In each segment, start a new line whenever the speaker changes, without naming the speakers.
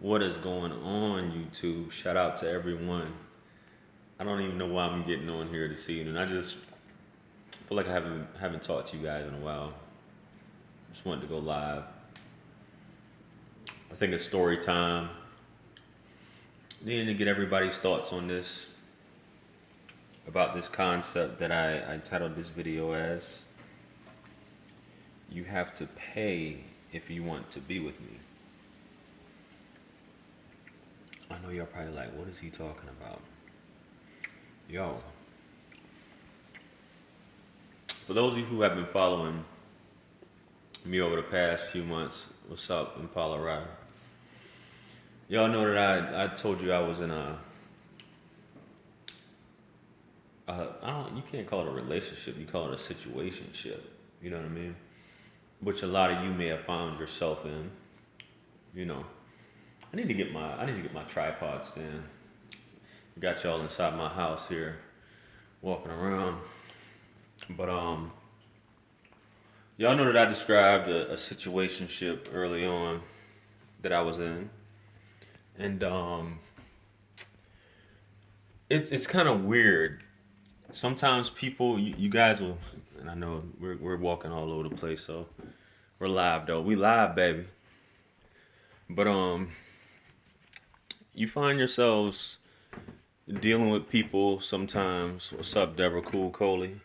What is going on, YouTube? Shout out to everyone. I don't even know why I'm getting on here this evening. I just feel like I haven't talked to you guys in a while. Just wanted to go live. I think it's story time. Needing to get everybody's thoughts on this about this concept that I titled this video as "You have to pay if you want to be with me." I know y'all probably like, what is he talking about? Yo, for those of you who have been following me over the past few months, what's up in Colorado? Y'all know that I told you I was in I don't, you can't call it a relationship, you call it a situationship. You know what I mean? Which a lot of you may have found yourself in. You know, I need to get my tripod stand. Got y'all inside my house here, walking around. But y'all know that I described a situationship early on that I was in, and it's kind of weird. Sometimes people, you guys will, and I know we're walking all over the place, so we're live though. We live, baby. But you find yourselves dealing with people sometimes. What's up, Deborah Cool Coley?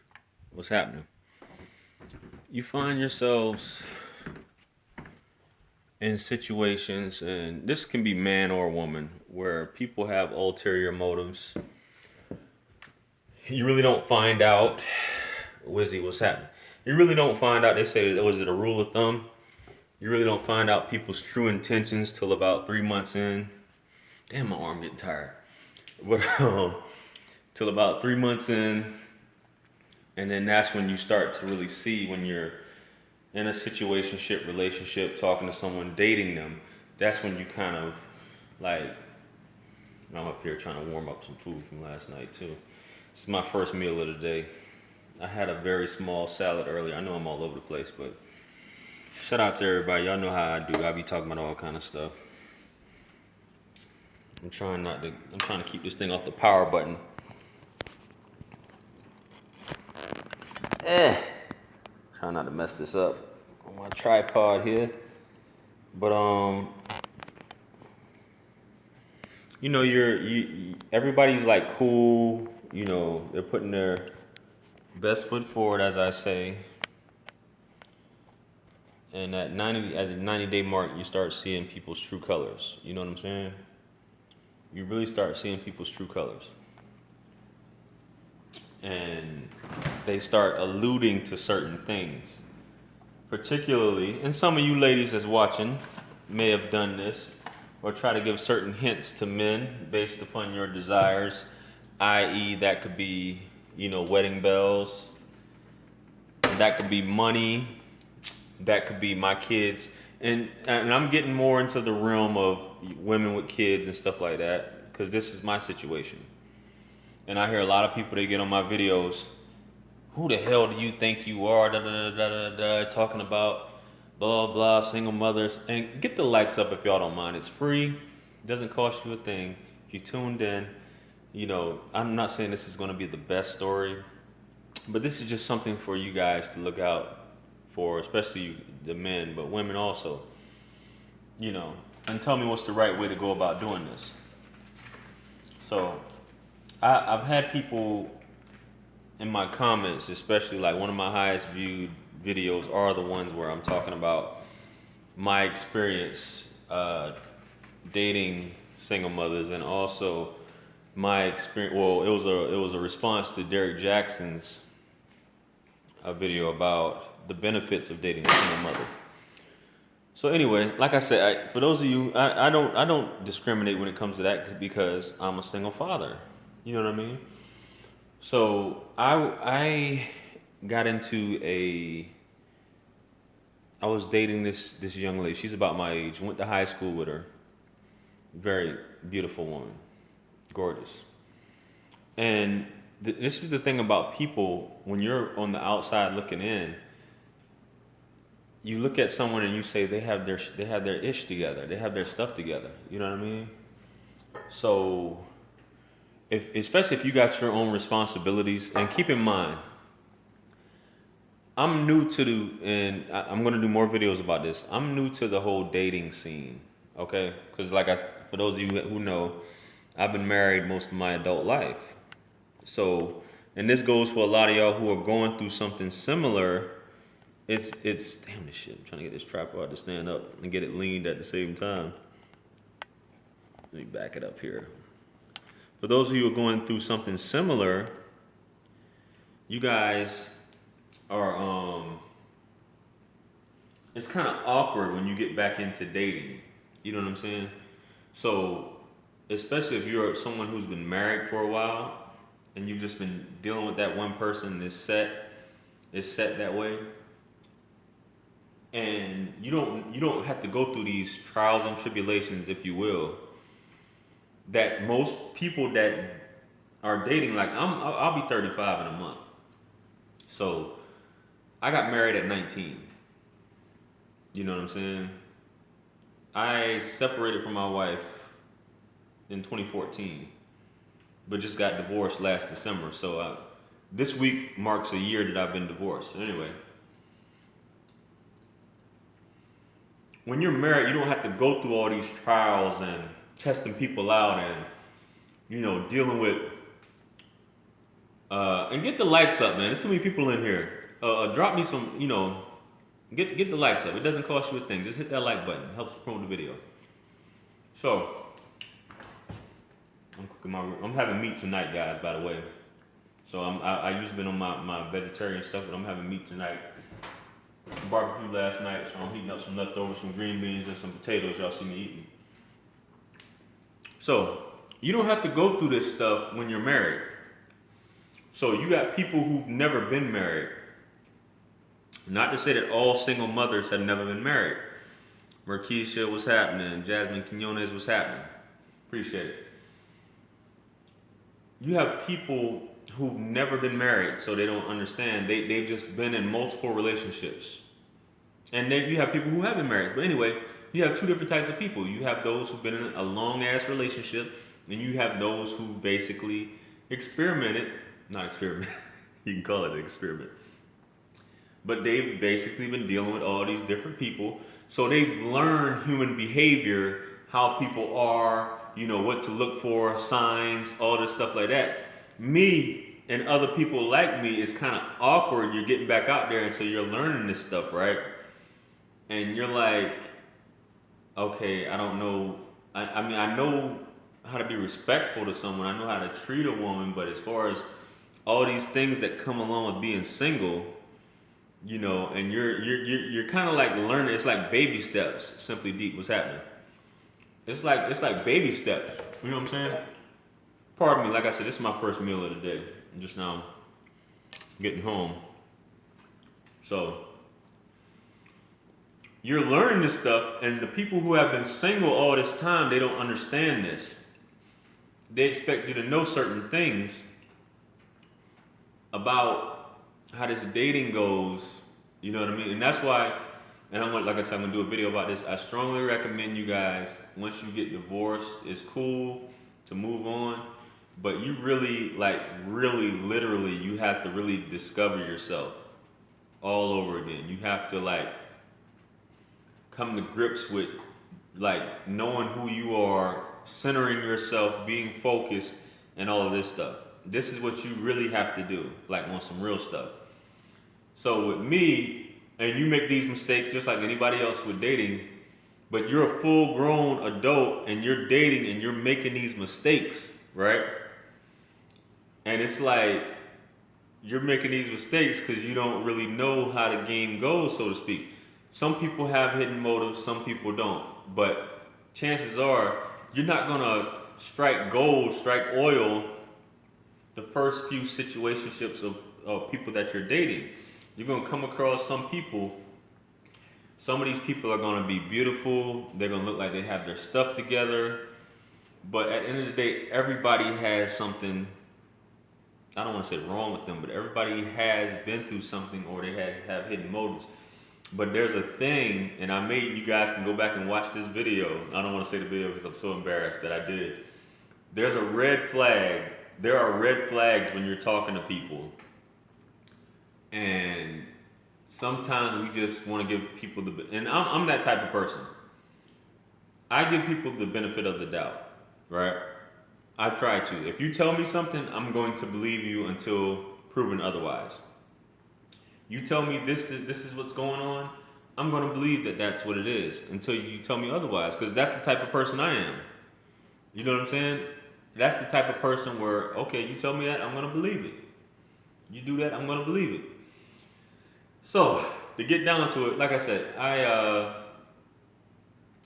What's happening? You find yourselves in situations, and this can be man or woman, where people have ulterior motives. You really don't find out, Wizzy, what's happening. You really don't find out. They say, was it a rule of thumb? You really don't find out people's true intentions till about 3 months in. Damn, my arm getting tired. But till about 3 months in, and then that's when you start to really see when you're in a situationship, relationship, talking to someone, dating them. That's when you kind of like. I'm up here trying to warm up some food from last night too. This is my first meal of the day. I had a very small salad earlier. I know I'm all over the place, but shout out to everybody. Y'all know how I do. I be talking about all kind of stuff. I'm trying to keep this thing off the power button. Trying not to mess this up on my tripod here. But you know, everybody's like cool. You know, they're putting their best foot forward, as I say. And at the 90-day mark, you start seeing people's true colors. You know what I'm saying? You really start seeing people's true colors. And they start alluding to certain things. Particularly, and some of you ladies that's watching may have done this, or try to give certain hints to men based upon your desires, i.e., that could be, wedding bells, that could be money, that could be my kids, and I'm getting more into the realm of women with kids and stuff like that, because this is my situation. And I hear a lot of people, they get on my videos, who the hell do you think you are, da da da da da, talking about blah blah, single mothers. And get the likes up if y'all don't mind. It's free, it doesn't cost you a thing. If you tuned in, I'm not saying this is going to be the best story, but this is just something for you guys to look out for, especially the men, but women also. And tell me what's the right way to go about doing this. So I've had people in my comments, especially like one of my highest viewed videos are the ones where I'm talking about my experience dating single mothers, and also my experience. Well, it was a response to Derek Jackson's video about the benefits of dating a single mother. So anyway, like I said, for those of you, I don't discriminate when it comes to that, because I'm a single father. You know what I mean? So I got into I was dating this young lady. She's about my age. Went to high school with her. Very beautiful woman, gorgeous. And this is the thing about people when you're on the outside looking in. you look at someone and you say they have their ish together, they have their stuff together. You know what I mean? So, especially if you got your own responsibilities, and keep in mind, I'm new to and I'm gonna do more videos about this. I'm new to the whole dating scene, okay? Because for those of you who know, I've been married most of my adult life. So, and this goes for a lot of y'all who are going through something similar. It's damn this shit. I'm trying to get this tripod to stand up and get it leaned at the same time. Let me back it up here. For those of you who are going through something similar, you guys are it's kind of awkward when you get back into dating. You know what I'm saying? So, especially if you're someone who's been married for a while and you've just been dealing with that one person that's set that way. And you don't have to go through these trials and tribulations, if you will, that most people that are dating, like I'll be 35 in a month. So I got married at 19. You know what I'm saying? I separated from my wife in 2014, but just got divorced last December. So this week marks a year that I've been divorced. Anyway, when you're married, you don't have to go through all these trials and testing people out and, dealing with, and get the likes up, man. There's too many people in here. Drop me some, get the likes up. It doesn't cost you a thing. Just hit that like button. It helps promote the video. So, I'm having meat tonight, guys, by the way. So I usually been on my vegetarian stuff, but I'm having meat tonight. Barbecue last night, so I'm heating up some leftovers, some green beans and some potatoes y'all see me eating. So, you don't have to go through this stuff when you're married. So you got people who've never been married. Not to say that all single mothers have never been married. Marquisha, what's happening? Jasmine Quinones, what's happening? Appreciate it. You have people who've never been married, so they don't understand. They've just been in multiple relationships. And then you have people who have been married. But anyway, you have two different types of people. You have those who've been in a long-ass relationship, and you have those who basically not experiment, you can call it an experiment. But they've basically been dealing with all these different people. So they've learned human behavior, how people are, what to look for, signs, all this stuff like that. Me and other people like me is kind of awkward. You're getting back out there, and so you're learning this stuff, right? And you're like, okay, I don't know. I know how to be respectful to someone. I know how to treat a woman, but as far as all these things that come along with being single, and you're kind of like learning. It's like baby steps. Simply Deep, what's happening? It's like baby steps. You know what I'm saying? Pardon me. Like I said, this is my first meal of the day. I'm just now getting home. So you're learning this stuff, and the people who have been single all this time, they don't understand this. They expect you to know certain things about how this dating goes, you know what I mean? And that's why, and like I said, I'm gonna do a video about this. I strongly recommend you guys, once you get divorced, it's cool to move on, but you really, literally, you have to really discover yourself all over again. You have to come to grips with knowing who you are, centering yourself, being focused, and all of this stuff. This is what you really have to do, on some real stuff. So with me, and you make these mistakes just like anybody else with dating, but you're a full-grown adult and you're dating and you're making these mistakes, right? And it's like you're making these mistakes because you don't really know how the game goes, so to speak. Some people have hidden motives, some people don't. But chances are you're not gonna strike gold, strike oil the first few situationships of people that you're dating. You're gonna come across some people. Some of these people are gonna be beautiful. They're gonna look like they have their stuff together. But at the end of the day, everybody has something, I don't want to say wrong with them, but everybody has been through something, or they have hidden motives. But there's a thing, and I made you guys can go back and watch this video. I don't want to say the video because I'm so embarrassed that I did. There's a red flag. There are red flags when you're talking to people. And sometimes we just want to give people and I'm that type of person. I give people the benefit of the doubt, right? I try to. If you tell me something, I'm going to believe you until proven otherwise. You tell me this is what's going on, I'm going to believe that that's what it is until you tell me otherwise, because that's the type of person I am. You know what I'm saying? That's the type of person where, okay, you tell me that, I'm going to believe it. You do that, I'm going to believe it. So, to get down to it, like I said,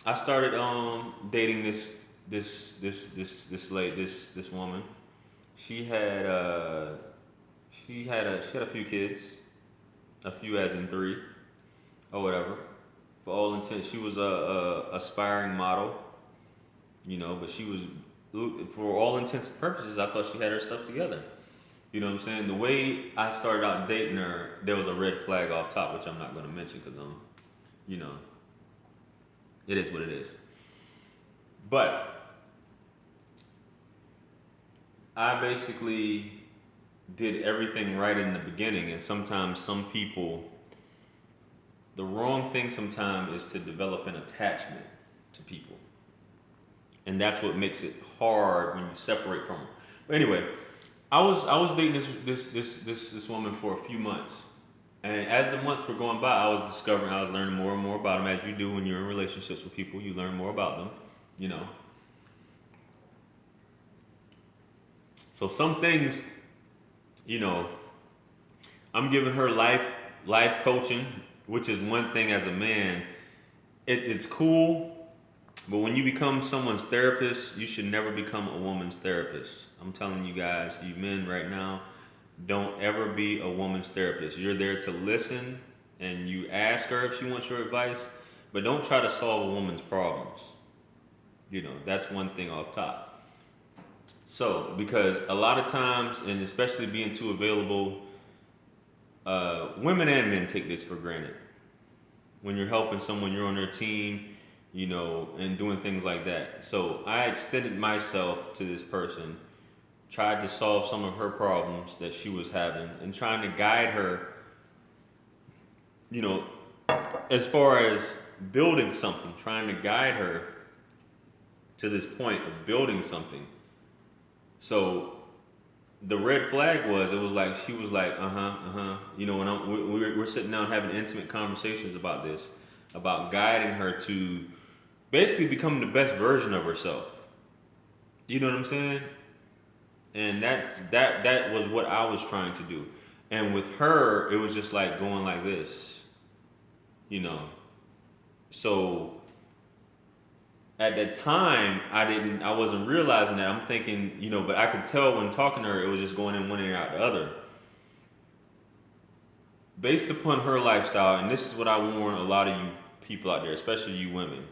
I started dating this woman. She had a few kids, a few as in 3 or whatever. For all intents, she was a aspiring model, but she was, for all intents and purposes, I thought she had her stuff together. You know what I'm saying? The way I started out dating her, there was a red flag off top, which I'm not going to mention because it is what it is. But I basically did everything right in the beginning, and sometimes some people, the wrong thing sometimes is to develop an attachment to people, and that's what makes it hard when you separate from them. But anyway, I was dating this woman for a few months, and as the months were going by, I was learning more and more about them, as you do when you're in relationships with people. You learn more about them, So some things, I'm giving her life coaching, which is one thing as a man. It's cool, but when you become someone's therapist, you should never become a woman's therapist. I'm telling you guys, you men right now, don't ever be a woman's therapist. You're there to listen, and you ask her if she wants your advice, but don't try to solve a woman's problems. That's one thing off top. So, because a lot of times, and especially being too available, women and men take this for granted. When you're helping someone, you're on their team, and doing things like that. So I extended myself to this person, tried to solve some of her problems that she was having, and trying to guide her, as far as building something, trying to guide her to this point of building something. So the red flag was, it was like, she was like, when we're sitting down having intimate conversations about this, about guiding her to basically become the best version of herself. You know what I'm saying? And that was what I was trying to do. And with her, it was just like going like this, So at that time, I wasn't realizing that. I'm thinking, but I could tell when talking to her, it was just going in one ear out the other. Based upon her lifestyle, and this is what I warn a lot of you people out there, especially you women.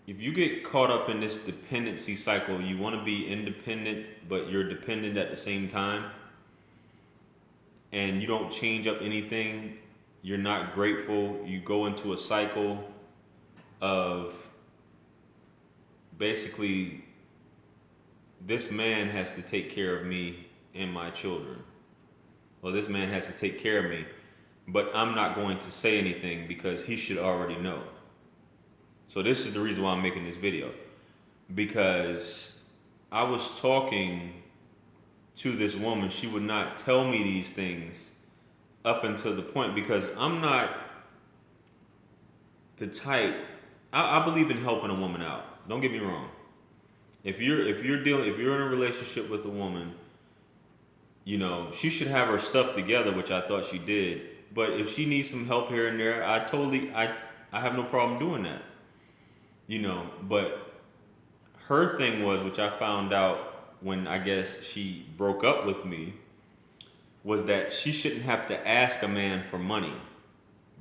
If you get caught up in this dependency cycle, you want to be independent, but you're dependent at the same time, and you don't change up anything, you're not grateful, you go into a cycle of basically, this man has to take care of me and my children. Well, this man has to take care of me, but I'm not going to say anything because he should already know. So this is the reason why I'm making this video, because I was talking to this woman. She would not tell me these things up until the point, because I'm not the type, I believe in helping a woman out. Don't get me wrong. If you're in a relationship with a woman, she should have her stuff together, which I thought she did. But if she needs some help here and there, I have no problem doing that. But her thing was, which I found out when I guess she broke up with me, was that she shouldn't have to ask a man for money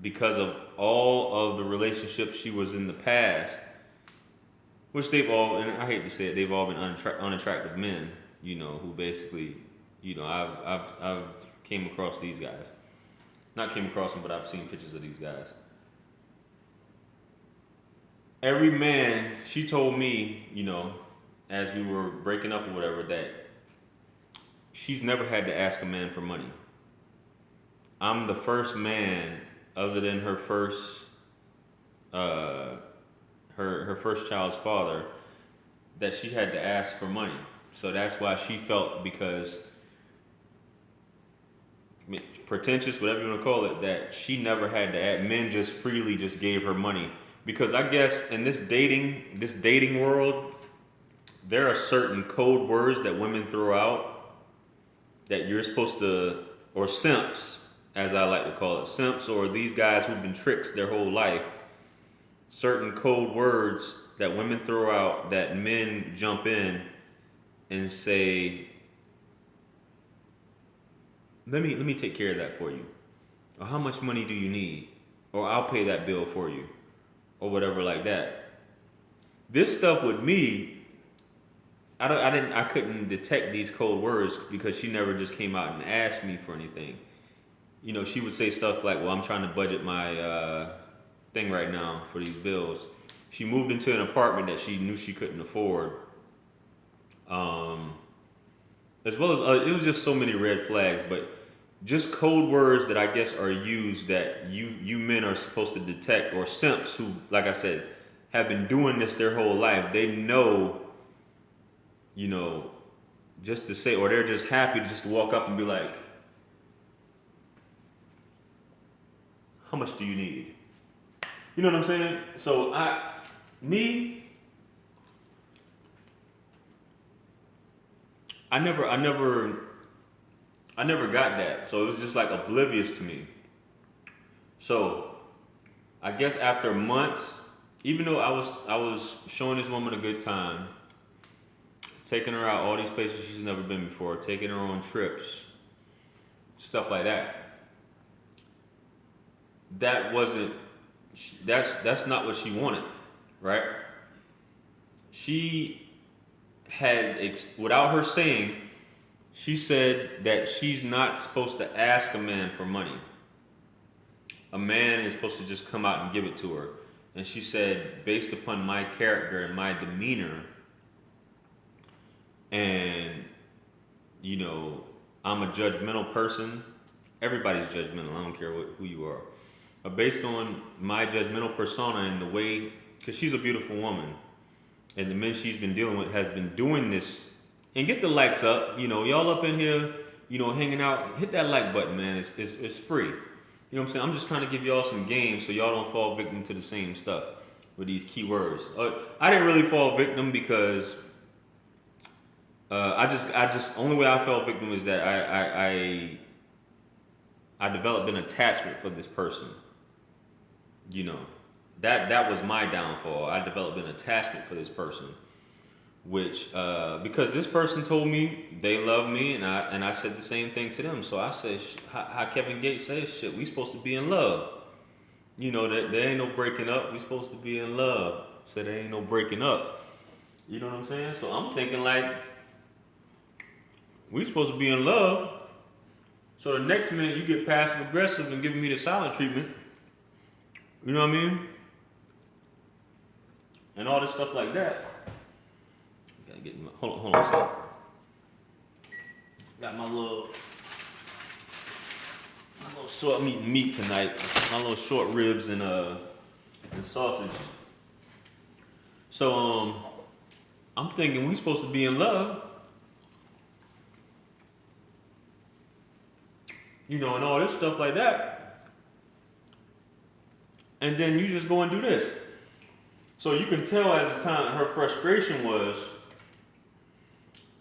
because of all of the relationships she was in the past, which they've all, and I hate to say it, they've all been unattractive men, who basically, I've came across these guys. Not came across them, but I've seen pictures of these guys. Every man, she told me, as we were breaking up or whatever, that she's never had to ask a man for money. I'm the first man, other than her first, her first child's father, that she had to ask for money. So that's why she felt, because pretentious, whatever you want to call it, that she never had to ask. Men just freely just gave her money. Because I guess in this dating world, there are certain code words that women throw out that you're supposed to, or simps, as I like to call it, simps, or these guys who've been tricks their whole life. Certain code words that women throw out that men jump in and say, let me take care of that for you, or how much money do you need, or I'll pay that bill for you, or whatever like that. This stuff with me, I couldn't detect these code words because she never just came out and asked me for anything. She would say stuff like, well, I'm trying to budget my thing right now for these bills. She moved into an apartment that she knew she couldn't afford. As well as, it was just so many red flags, but just code words that I guess are used that you men are supposed to detect, or simps who, like I said, have been doing this their whole life. They know, just to say, or they're just happy to just walk up and be like, how much do you need? You know what I'm saying? So I never got that. So it was just like oblivious to me. So I guess after months, even though I was showing this woman a good time, taking her out all these places she's never been before, taking her on trips, stuff like that. That's not what she wanted, right? She had, without her saying, she said that she's not supposed to ask a man for money. A man is supposed to just come out and give it to her. And she said, based upon my character and my demeanor, and I'm a judgmental person. Everybody's judgmental. I don't care who you are. But based on my judgmental persona and the way, because she's a beautiful woman, and the men she's been dealing with has been doing this. And get the likes up. Y'all up in here, hanging out. Hit that like button, man. It's free. You know what I'm saying? I'm just trying to give y'all some game so y'all don't fall victim to the same stuff with these keywords. I didn't really fall victim because I just only way I fell victim is that I developed an attachment for this person. That was my downfall. I developed an attachment for this person, which because this person told me they love me, and I said the same thing to them. So I said, how Kevin Gates says, shit, we supposed to be in love. That there ain't no breaking up. We supposed to be in love. So there ain't no breaking up. You know what I'm saying? So I'm thinking like, we supposed to be in love. So the next minute you get passive aggressive and giving me the silent treatment. You know what I mean? And all this stuff like that. Gotta get hold on a second. Got my little short meat tonight. My little short ribs and sausage. So I'm thinking we supposed to be in love. And all this stuff like that. And then you just go and do this. So you can tell at the time her frustration was,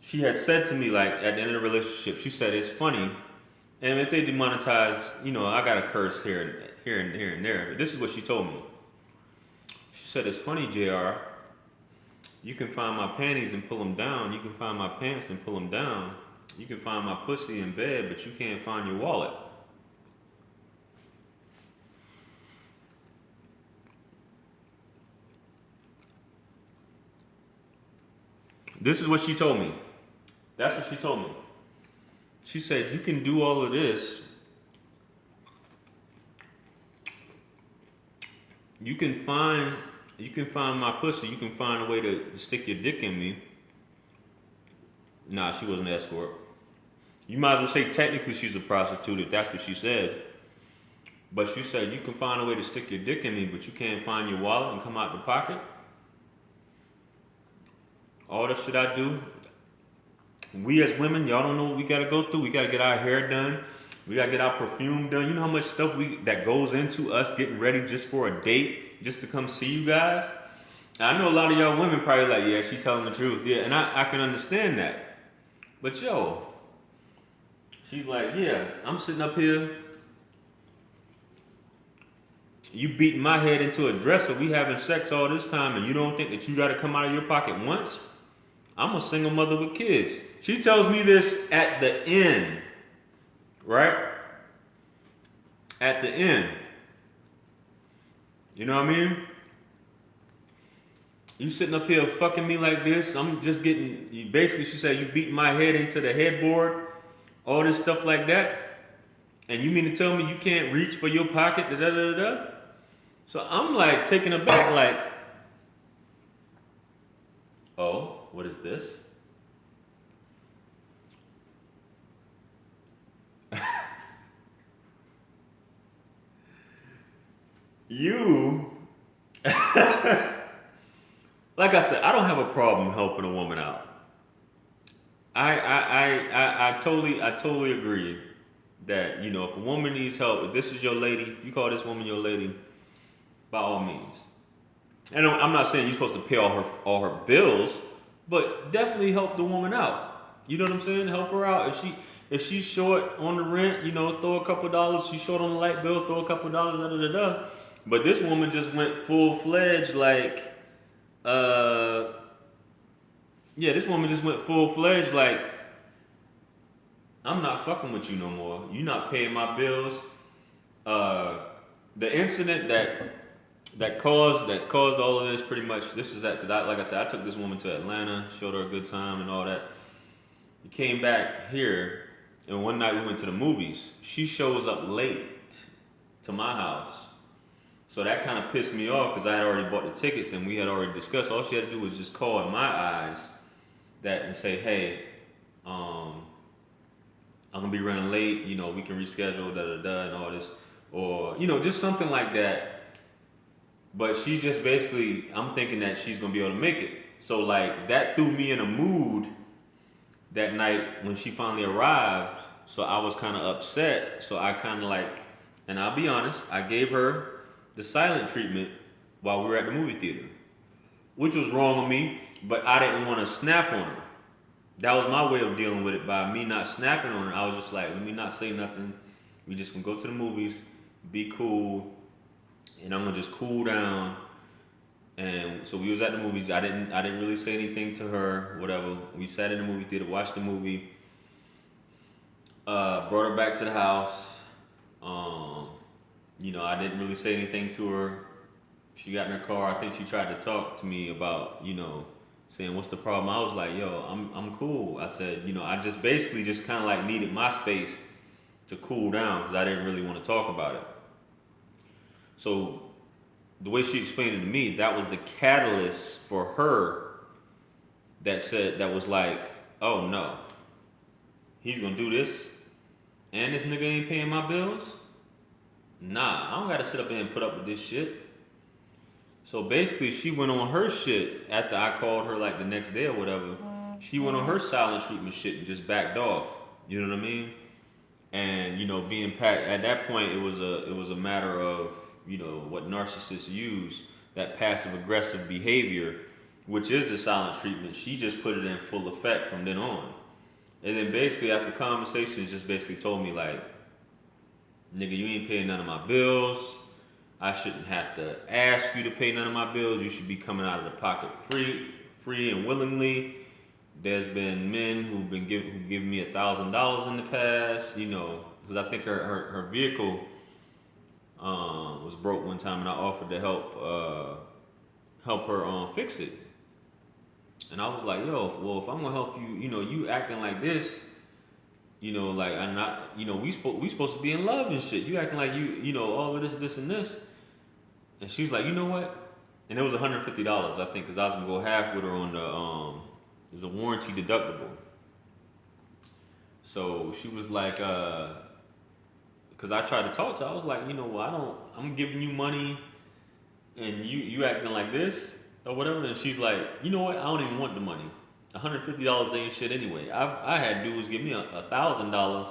she had said to me, like, at the end of the relationship, she said, it's funny, and if they demonetize, I got to curse here and there. But this is what she told me. She said, it's funny, JR, you can find my panties and pull them down. You can find my pants and pull them down. You can find my pussy in bed, but you can't find your wallet. This is what she told me. That's what she told me. She said, you can do all of this, You can find my pussy. You can find a way to stick your dick in me. Nah, she wasn't an escort. You might as well say technically she's a prostitute if that's what she said. But she said you can find a way to stick your dick in me, but you can't find your wallet and come out the pocket. All the shit I do. We as women, y'all don't know what we gotta go through. We gotta get our hair done. We gotta get our perfume done. You know how much stuff that goes into us getting ready just for a date, just to come see you guys? I know a lot of y'all women probably like, yeah, she telling the truth. Yeah, and I can understand that. But yo, she's like, yeah, I'm sitting up here. You beating my head into a dresser. We having sex all this time, and you don't think that you got to come out of your pocket once? I'm a single mother with kids. She tells me this at the end, right? At the end. You know what I mean? You sitting up here fucking me like this. I'm just getting, basically she said you beat my head into the headboard, all this stuff like that. And you mean to tell me you can't reach for your pocket, da da da da? So I'm like taken aback, like, oh, what is this? You, like I said, I don't have a problem helping a woman out. I totally agree that, you know, if a woman needs help, if this is your lady, if you call this woman your lady, by all means. And I'm not saying you're supposed to pay all her bills, but definitely help the woman out. You know what I'm saying? Help her out. If she's short on the rent, you know, throw a couple dollars. She's short on the light bill, throw a couple dollars, da da da da. But this woman just went full fledged, like, this woman just went full fledged, like, I'm not fucking with you no more. You're not paying my bills. The incident that caused all of this, pretty much, this is that, because like I said, I took this woman to Atlanta, showed her a good time and all that. We came back here, and one night we went to the movies. She shows up late to my house. So that kind of pissed me off because I had already bought the tickets and we had already discussed. All she had to do was just call in my eyes that and say, hey, I'm gonna be running late, you know, we can reschedule, da da da, and all this, or you know, just something like that. But she just basically, I'm thinking that she's gonna be able to make it. So like that threw me in a mood that night when she finally arrived. So I was kind of upset. So I kind of like, and I'll be honest, I gave her the silent treatment while we were at the movie theater, which was wrong on me, but I didn't want to snap on her. That was my way of dealing with it, by me not snapping on her. I was just like, let me not say nothing. We just gonna go to the movies, be cool, and I'm gonna just cool down. And so we was at the movies. I didn't really say anything to her, whatever. We sat in the movie theater, watched the movie, brought her back to the house. You know, I didn't really say anything to her. She got in her car. I think she tried to talk to me about, you know, saying, what's the problem? I was like, yo, I'm cool. I said, you know, I just basically just kind of like needed my space to cool down because I didn't really want to talk about it. So the way she explained it to me, that was the catalyst for her that was like, oh no, he's going to do this and this nigga ain't paying my bills? Nah, I don't got to sit up there and put up with this shit. So basically, she went on her shit after I called her like the next day or whatever. She went on her silent treatment shit and just backed off. You know what I mean? And you know, being packed at that point, it was a matter of, you know, what narcissists use, that passive aggressive behavior, which is the silent treatment. She just put it in full effect from then on. And then basically after conversations, just basically told me like, nigga, you ain't paying none of my bills. I shouldn't have to ask you to pay none of my bills. You should be coming out of the pocket free and willingly. There's been men who give me $1,000 in the past, you know, because I think her vehicle was broke one time, and I offered to help her fix it. And I was like, yo, well, if I'm gonna help you, you know, you acting like this. You know, like I'm not. You know, we supposed to be in love and shit. You acting like you know, all of this, and this. And she was like, you know what? And it was $150, I think, because I was gonna go half with her on the there's a warranty deductible. So she was like, because I tried to talk to her, I was like, you know, well, I'm giving you money, and you acting like this or whatever. And she's like, you know what? I don't even want the money. $150 ain't shit anyway. I had dudes give me $1,000,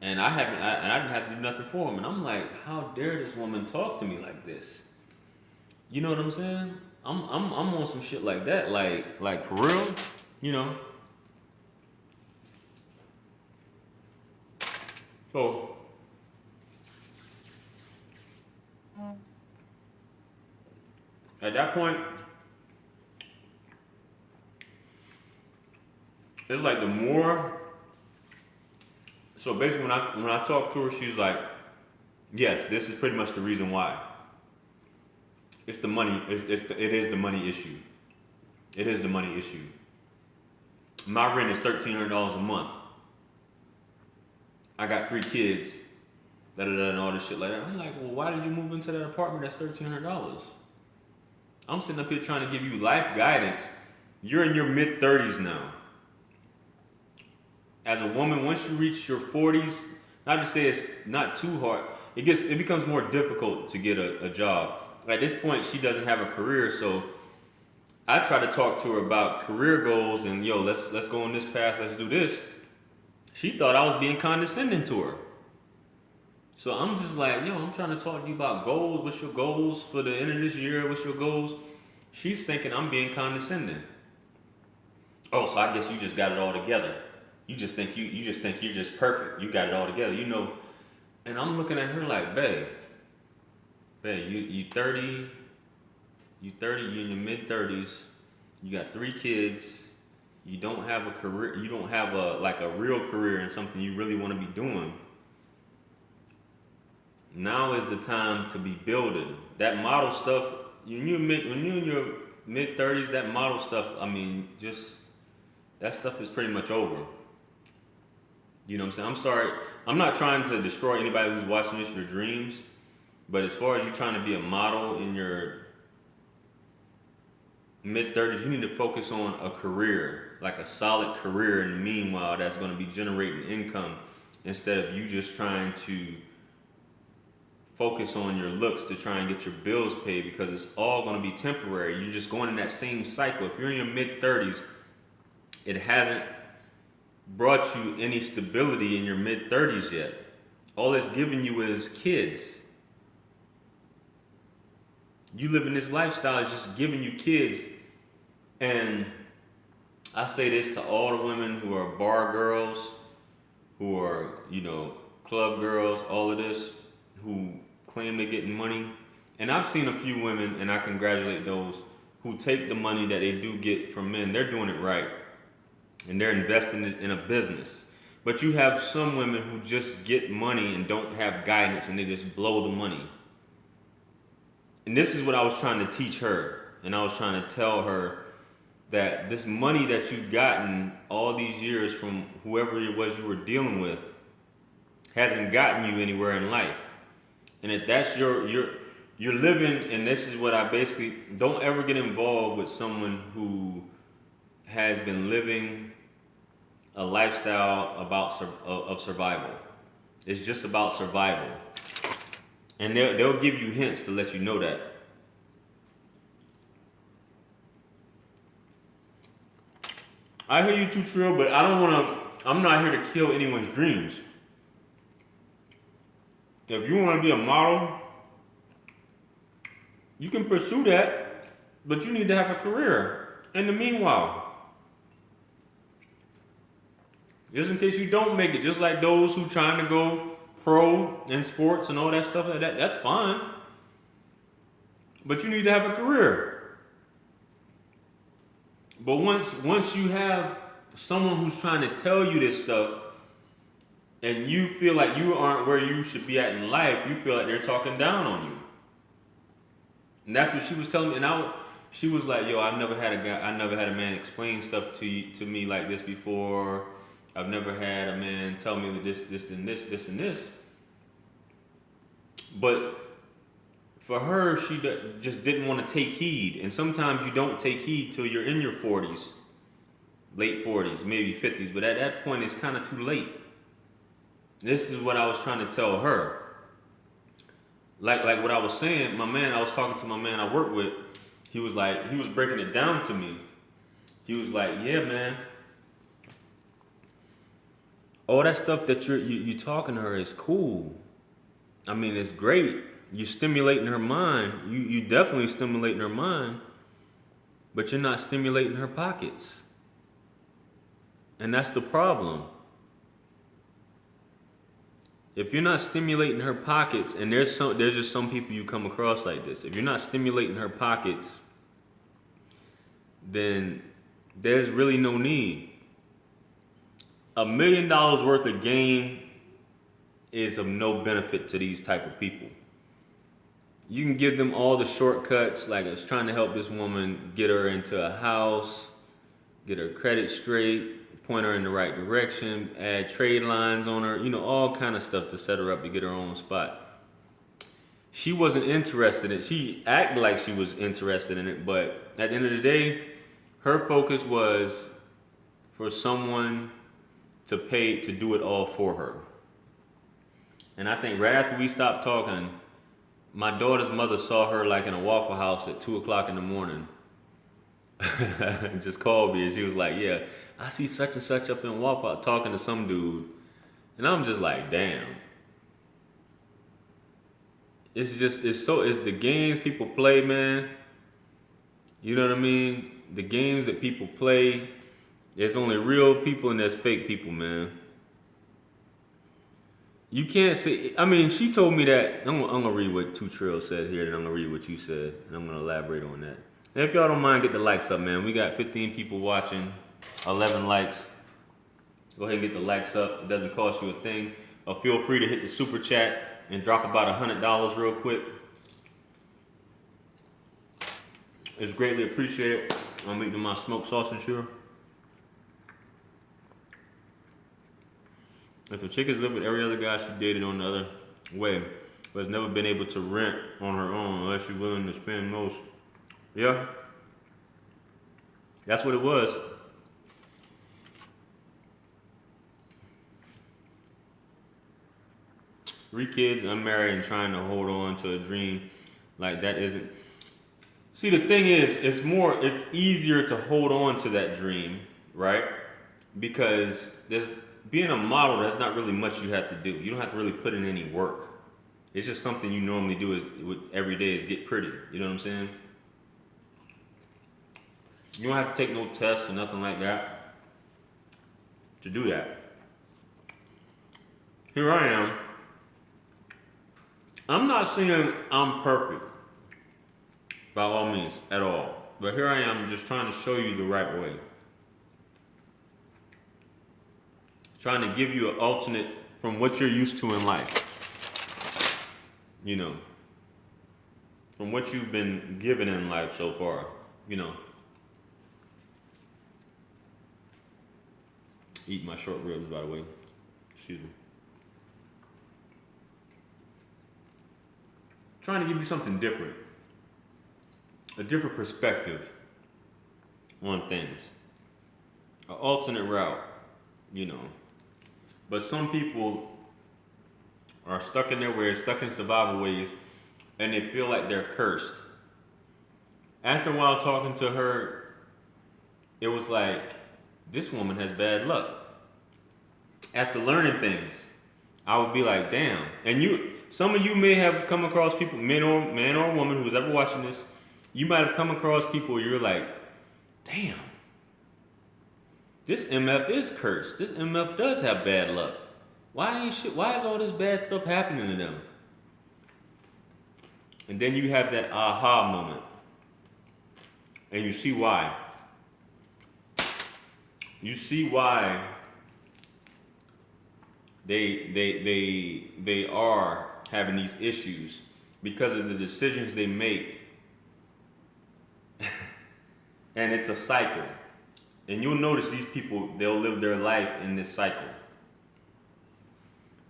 and I didn't have to do nothing for him. And I'm like, how dare this woman talk to me like this? You know what I'm saying? I'm on some shit like that, like for real, you know. So at that point, it's like the more. So basically, when I talked to her, she's like, yes, this is pretty much the reason why. It's the money. It is the money issue. It is the money issue. My rent is $1,300 a month. I got 3 kids, and all this shit like that. I'm like, well, why did you move into that apartment that's $1,300? I'm sitting up here trying to give you life guidance. You're in your mid-30s now. As a woman, once you reach your 40s, not to say it's not too hard, it becomes more difficult to get a job. At this point, she doesn't have a career, so I try to talk to her about career goals and let's go on this path, let's do this. She thought I was being condescending to her. So I'm just like, I'm trying to talk to you about goals. What's your goals for the end of this year? What's your goals? She's thinking I'm being condescending. Oh, so I guess you just got it all together. You just think you're just perfect. You got it all together, And I'm looking at her like, babe, you 30, you in your mid-30s, you got 3 kids, you don't have a career, you don't have a real career in something you really want to be doing. Now is the time to be building. That model stuff, when you're in your mid-30s, that model stuff, that stuff is pretty much over. You know what I'm saying? I'm sorry, I'm not trying to destroy anybody who's watching this, your dreams, but as far as you trying to be a model in your mid-30s, you need to focus on a career, like a solid career in the meanwhile that's going to be generating income, instead of you just trying to focus on your looks to try and get your bills paid, because it's all going to be temporary. You're just going in that same cycle. If you're in your mid-30s, it hasn't brought you any stability in your mid-30s yet. All it's giving you is kids. You living this lifestyle is just giving you kids. And I say this to all the women who are bar girls, who are, club girls, all of this, who claim they're getting money. And I've seen a few women, and I congratulate those who take the money that they do get from men. They're doing it right. And they're investing it in a business. But you have some women who just get money and don't have guidance, and they just blow the money. And this is what I was trying to teach her. And I was trying to tell her that this money that you've gotten all these years from whoever it was you were dealing with hasn't gotten you anywhere in life. And if that's you're living, and this is what I basically, don't ever get involved with someone who has been living a lifestyle of survival. It's just about survival. And they'll give you hints to let you know that. I hear you too, Trill, but I'm not here to kill anyone's dreams. If you want to be a model, you can pursue that, but you need to have a career in the meanwhile. Just in case you don't make it, just like those who trying to go pro in sports and all that stuff like that, that's fine. But you need to have a career. But once you have someone who's trying to tell you this stuff, and you feel like you aren't where you should be at in life, you feel like they're talking down on you. And that's what she was telling me. And she was like, "Yo, I never had a man explain stuff to me like this before. I've never had a man tell me this, and this, and this." But for her, she just didn't want to take heed. And sometimes you don't take heed till you're in your 40s, late 40s, maybe 50s. But at that point, it's kind of too late. This is what I was trying to tell her. Like what I was saying, I was talking to my man I work with. He was breaking it down to me. He was like, yeah, man. All that stuff that you talking to her is cool. I mean, it's great. You stimulating her mind. You definitely stimulating her mind, but you're not stimulating her pockets. And that's the problem. If you're not stimulating her pockets, and there's just some people you come across like this. If you're not stimulating her pockets, then there's really no need. $1 million worth of game is of no benefit to these type of people. You can give them all the shortcuts, like I was trying to help this woman get her into a house, get her credit straight, point her in the right direction, add trade lines on her, all kind of stuff to set her up to get her own spot. She wasn't interested in it. She acted like she was interested in it, but at the end of the day, her focus was for someone to pay to do it all for her. And I think right after we stopped talking, my daughter's mother saw her like in a Waffle House at 2 o'clock in the morning. Just called me and she was like, yeah, I see such and such up in Waffle House talking to some dude. And I'm just like, damn. It's the games people play, man. You know what I mean? The games that people play, there's only real people and there's fake people, man. You can't say, she told me that. I'm gonna read what Two Trail said here, and I'm gonna read what you said, and I'm gonna elaborate on that. And if y'all don't mind, get the likes up, man. We got 15 people watching, 11 likes. Go ahead and get the likes up. It doesn't cost you a thing. Or feel free to hit the super chat and drop about $100 real quick. It's greatly appreciated. I'm eating my smoked sausage here. If the chick has lived with every other guy she dated on the other way, but has never been able to rent on her own unless she's willing to spend most. Yeah. That's what it was. Three kids, unmarried, and trying to hold on to a dream like that isn't. See, the thing is, it's easier to hold on to that dream, right? Because being a model, there's not really much you have to do. You don't have to really put in any work. It's just something you normally do every day is get pretty. You know what I'm saying? You don't have to take no tests or nothing like that to do that. Here I am. I'm not saying I'm perfect, by all means, at all. But here I am just trying to show you the right way. Trying to give you an alternate from what you're used to in life. From what you've been given in life so far, Eat my short ribs, by the way. Excuse me. Trying to give you something different. A different perspective on things. An alternate route, But some people are stuck in their ways, stuck in survival ways, and they feel like they're cursed. After a while talking to her, it was like, this woman has bad luck. After learning things, I would be like, damn. And some of you may have come across people, man or woman who's ever watching this, you might have come across people where you're like, damn, this MF is cursed. This MF does have bad luck. Why is all this bad stuff happening to them? And then you have that aha moment. And you see why. You see why they are having these issues because of the decisions they make. And it's a cycle. And you'll notice these people, they'll live their life in this cycle.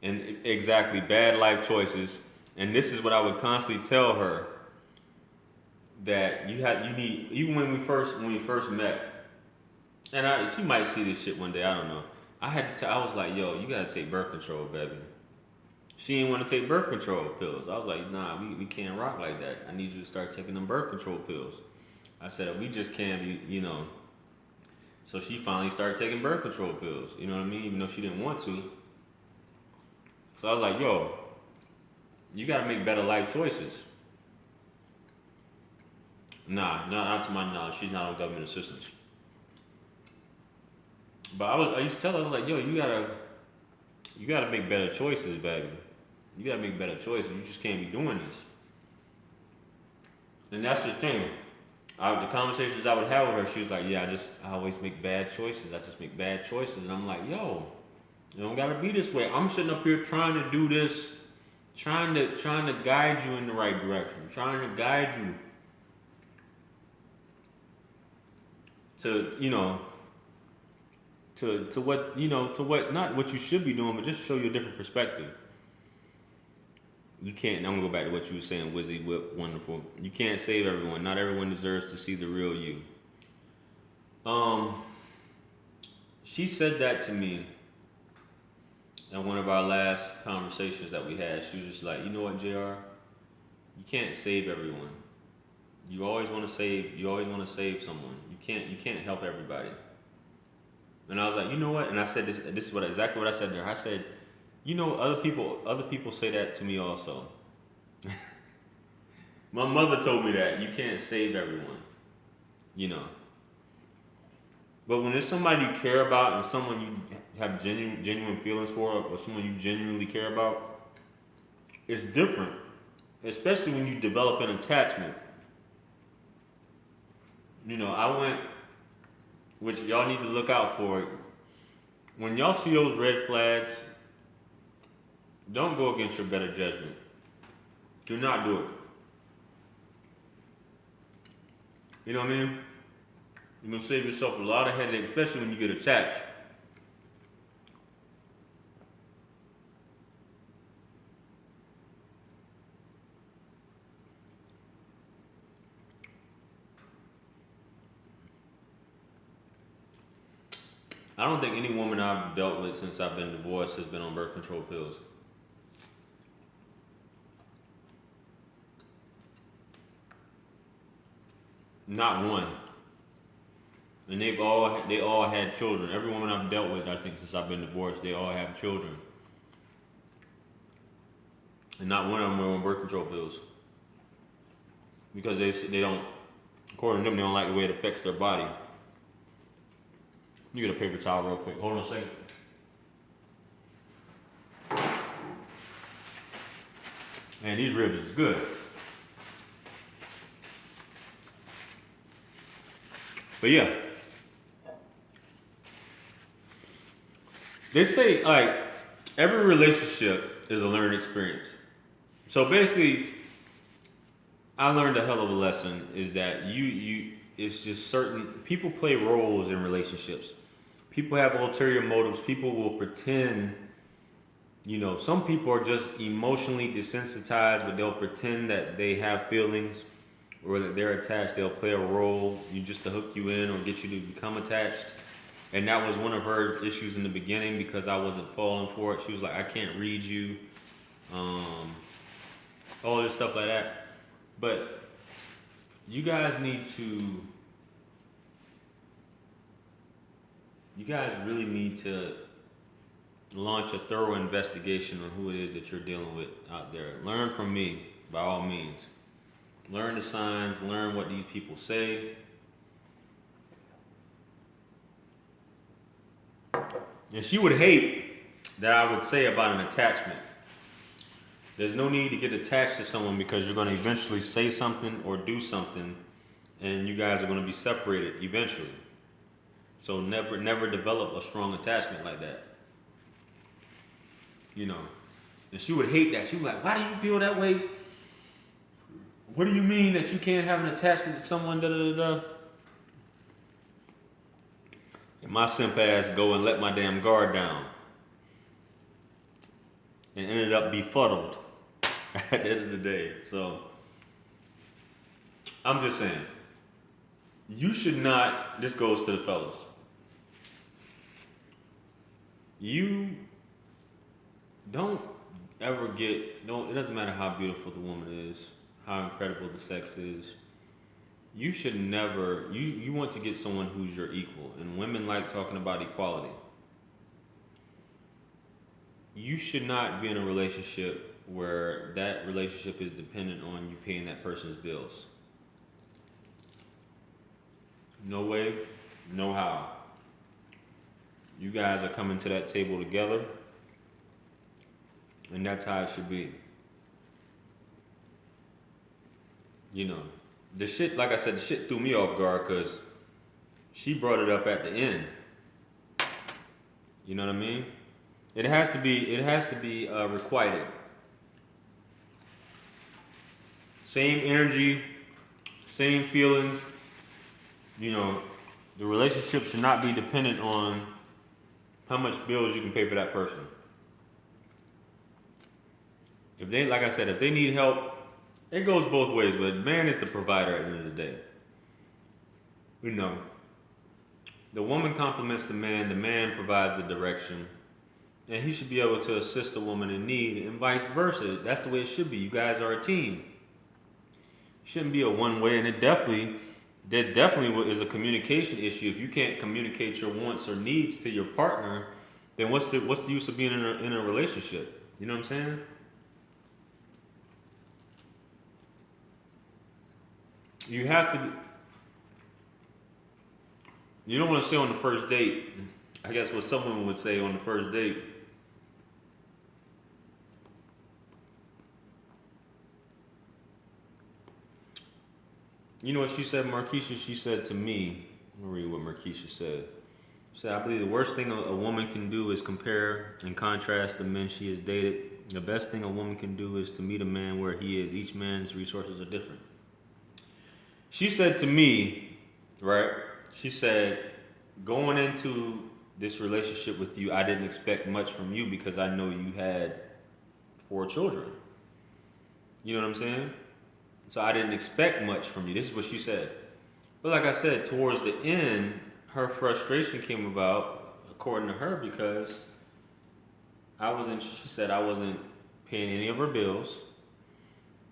And exactly, bad life choices. And this is what I would constantly tell her. that you need, even when we first met, and she might see this shit one day, I don't know. I was like, yo, you gotta take birth control, baby. She didn't want to take birth control pills. I was like, nah, we can't rock like that. I need you to start taking them birth control pills. I said, we just can't be, So she finally started taking birth control pills, you know what I mean? Even though she didn't want to. So I was like, yo, you gotta make better life choices. Nah, not to my knowledge. She's not on government assistance. But I used to tell her, I was like, yo, you gotta make better choices, baby. You gotta make better choices. You just can't be doing this. And that's the thing. The conversations I would have with her, she was like, yeah, I always make bad choices. I just make bad choices. And I'm like, yo, you don't gotta be this way. I'm sitting up here trying to do this, trying to guide you in the right direction, trying to guide you to what, not what you should be doing, but just show you a different perspective. You can't. I'm gonna go back to what you were saying, Wizzy Whip, wonderful. You can't save everyone. Not everyone deserves to see the real you. She said that to me in one of our last conversations that we had. She was just like, you know what, JR? You can't save everyone. You always want to save someone. You can't help everybody. And I was like, you know what? And I said this is exactly what I said to her. I said, other people say that to me also. My mother told me that you can't save everyone. But when it's somebody you care about and someone you have genuine feelings for, or someone you genuinely care about, it's different. Especially when you develop an attachment. Which y'all need to look out for. When y'all see those red flags, don't go against your better judgment. Do not do it. You know what I mean? You're going to save yourself a lot of headache, especially when you get attached. I don't think any woman I've dealt with since I've been divorced has been on birth control pills. Not one. And they all had children. Every woman I've dealt with, I think, since I've been divorced, they all have children. And not one of them were on birth control pills. Because they don't, according to them, they don't like the way it affects their body. You get a paper towel real quick. Hold on a second. Man, these ribs is good. But yeah. They say, like, every relationship is a learned experience. So basically, I learned a hell of a lesson is that it's just certain people play roles in relationships. People have ulterior motives. People will pretend, some people are just emotionally desensitized, but they'll pretend that they have feelings or that they're attached. They'll play a role just to hook you in or get you to become attached. And that was one of her issues in the beginning because I wasn't falling for it. She was like, I can't read you. All this stuff like that. But you guys really need to launch a thorough investigation on who it is that you're dealing with out there. Learn from me, by all means. Learn the signs, learn what these people say. And she would hate that I would say about an attachment. There's no need to get attached to someone because you're going to eventually say something or do something and you guys are going to be separated eventually. So never develop a strong attachment like that. And she would hate that. She was like, why do you feel that way? What do you mean that you can't have an attachment to someone, da-da-da-da? And my simp ass go and let my damn guard down. And ended up befuddled at the end of the day. So, I'm just saying, you should not, this goes to the fellas. You don't ever it doesn't matter how beautiful the woman is, how incredible the sex is. You should never, you want to get someone who's your equal. And women like talking about equality. You should not be in a relationship where that relationship is dependent on you paying that person's bills. No way, no how. You guys are coming to that table together, and that's how it should be. You know, the shit, like I said, the shit threw me off guard because she brought it up at the end. You know what I mean? It has to be requited. Same energy, same feelings. You know, the relationship should not be dependent on how much bills you can pay for that person. If they, like I said, if they need help, it goes both ways, but man is the provider at the end of the day. You know, the woman compliments the man provides the direction, and he should be able to assist the woman in need, and vice versa. That's the way it should be. You guys are a team. It shouldn't be a one way, and there definitely is a communication issue. If you can't communicate your wants or needs to your partner, then what's the use of being in a relationship? You know what I'm saying? You have to. You don't want to say on the first date. I guess what someone would say on the first date. You know what she said, Markeisha? She said to me, I'm going to read what Markeisha said. She said, I believe the worst thing a woman can do is compare and contrast the men she has dated. The best thing a woman can do is to meet a man where he is. Each man's resources are different. She said to me, right? She said, going into this relationship with you, I didn't expect much from you because I know you had 4 children. You know what I'm saying? So I didn't expect much from you. This is what she said. But like I said, towards the end, her frustration came about, according to her, because she said I wasn't paying any of her bills.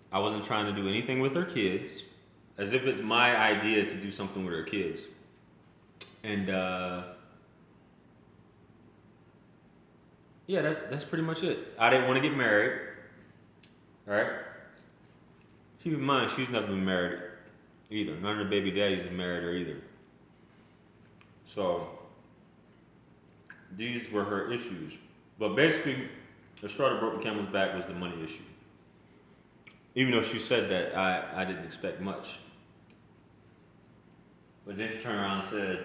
I wasn't trying to do anything with her kids, as if it's my idea to do something with her kids. And yeah, that's pretty much it. I didn't want to get married, right? Keep in mind, she's never been married either. None of the baby daddies have married her either. So these were her issues. But basically, the straw that broke the camel's back was the money issue. Even though she said that, I didn't expect much. But then she turned around and said,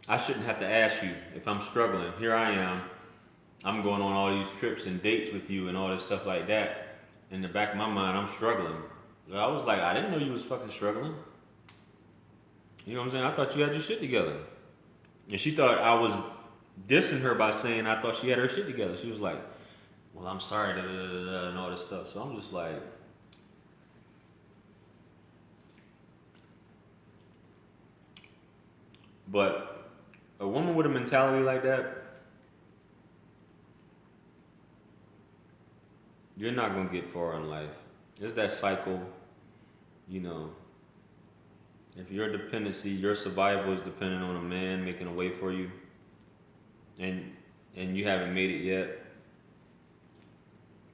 I shouldn't have to ask you if I'm struggling. Here I am. I'm going on all these trips and dates with you and all this stuff like that. In the back of my mind, I'm struggling. So I was like, I didn't know you was fucking struggling. You know what I'm saying? I thought you had your shit together. And she thought I was dissing her by saying I thought she had her shit together. She was like, well, I'm sorry, and all this stuff. So I'm just like, but a woman with a mentality like that, you're not going to get far in life. It's that cycle, you know. If your dependency, your survival is dependent on a man making a way for you, and you haven't made it yet,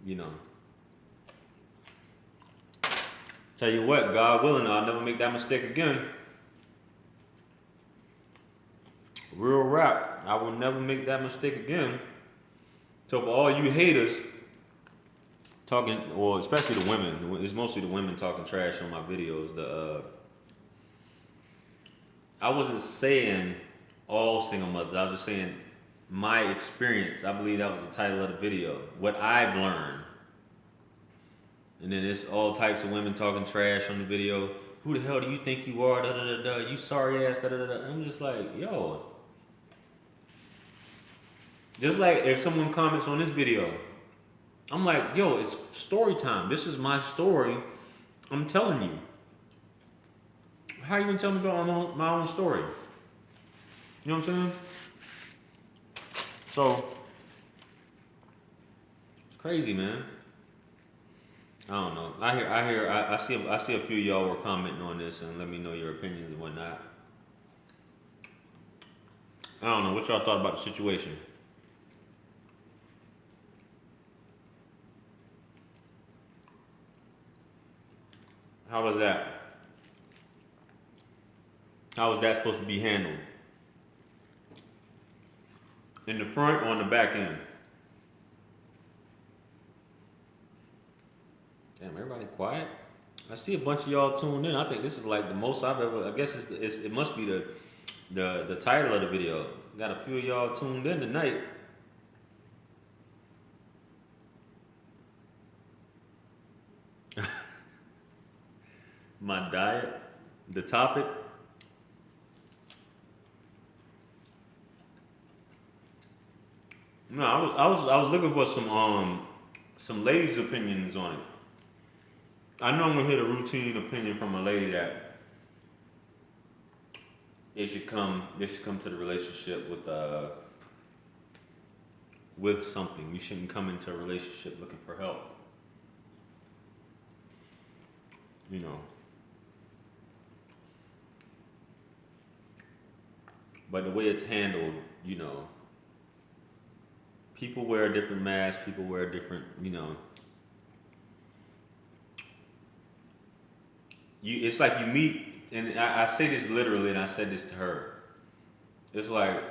you know. Tell you what, God willing, I'll never make that mistake again. Real rap, I will never make that mistake again. So for all you haters talking, or especially the women, it's mostly the women talking trash on my videos. I wasn't saying all single mothers. I was just saying my experience. I believe that was the title of the video. What I've learned. And then it's all types of women talking trash on the video. Who the hell do you think you are? Da da da da. You sorry ass. Da da da da. I'm just like, yo. Just like if someone comments on this video, I'm like, yo, it's story time. This is my story. I'm telling you. How you gonna tell me about my own story? You know what I'm saying? So it's crazy, man. I don't know. I see a few of y'all were commenting on this and let me know your opinions and whatnot. I don't know what y'all thought about the situation. How was that? How was that supposed to be handled? In the front or on the back end? Damn, everybody quiet. I see a bunch of y'all tuned in. I think this is like the most I've ever. I guess it must be the title of the video. Got a few of y'all tuned in tonight. My diet, the topic. No, I was looking for some ladies' opinions on it. I know I'm gonna hit a routine opinion from a lady that they should come to the relationship with something. You shouldn't come into a relationship looking for help. You know. But the way it's handled, you know, people wear different masks, people wear different, you know. It's like you meet, and I say this literally, and I said this to her. It's like,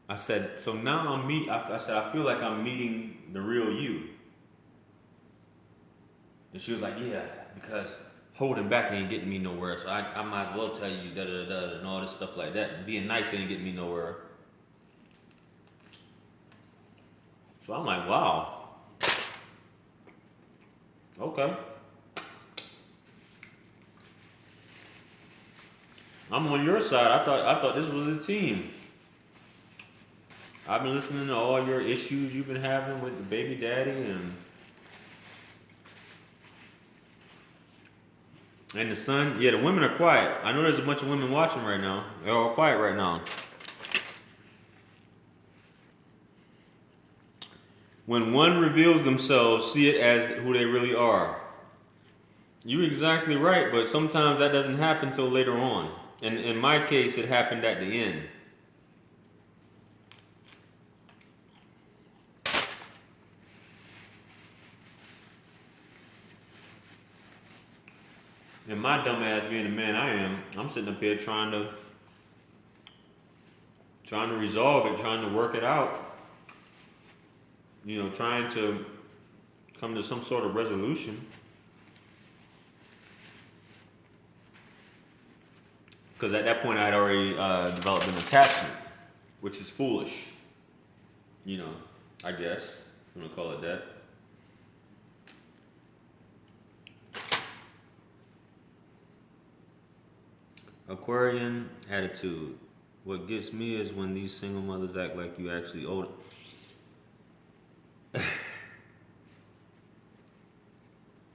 I said, so now I said, I feel like I'm meeting the real you. And she was like, yeah, because holding back ain't getting me nowhere, so I might as well tell you da da da and all this stuff like that. Being nice ain't getting me nowhere. So I'm like, wow. Okay. I'm on your side. I thought this was a team. I've been listening to all your issues you've been having with the baby daddy and the son. Yeah, the women are quiet. I know there's a bunch of women watching right now. They're all quiet right now. When one reveals themselves, see it as who they really are. You're exactly right, but sometimes that doesn't happen till later on. And in my case, it happened at the end. And my dumb ass being the man I am, I'm sitting up here trying to resolve it, trying to work it out. You know, trying to come to some sort of resolution. Because at that point I had already developed an attachment, which is foolish. You know, I guess, if you want to call it that. Aquarian attitude. What gets me is when these single mothers act like you actually owe them.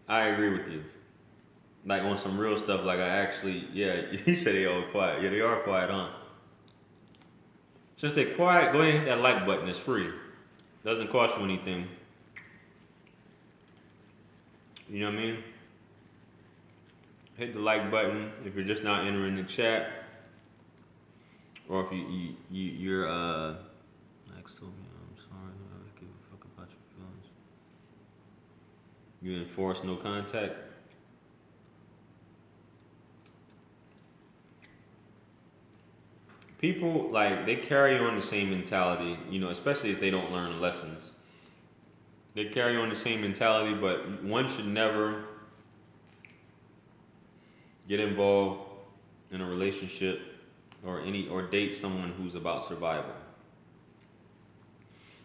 I agree with you. Like on some real stuff, like I actually, yeah, he said they all quiet. Yeah, they are quiet, huh? Since they're quiet, go ahead and hit that like button. It's free. Doesn't cost you anything. You know what I mean? Hit the like button if you're just not entering the chat. Or if you're like so I'm sorry, I don't give a fuck about your feelings. You enforce no contact. People like they carry on the same mentality, you know, especially if they don't learn lessons. They carry on the same mentality, but one should never get involved in a relationship or date someone who's about survival.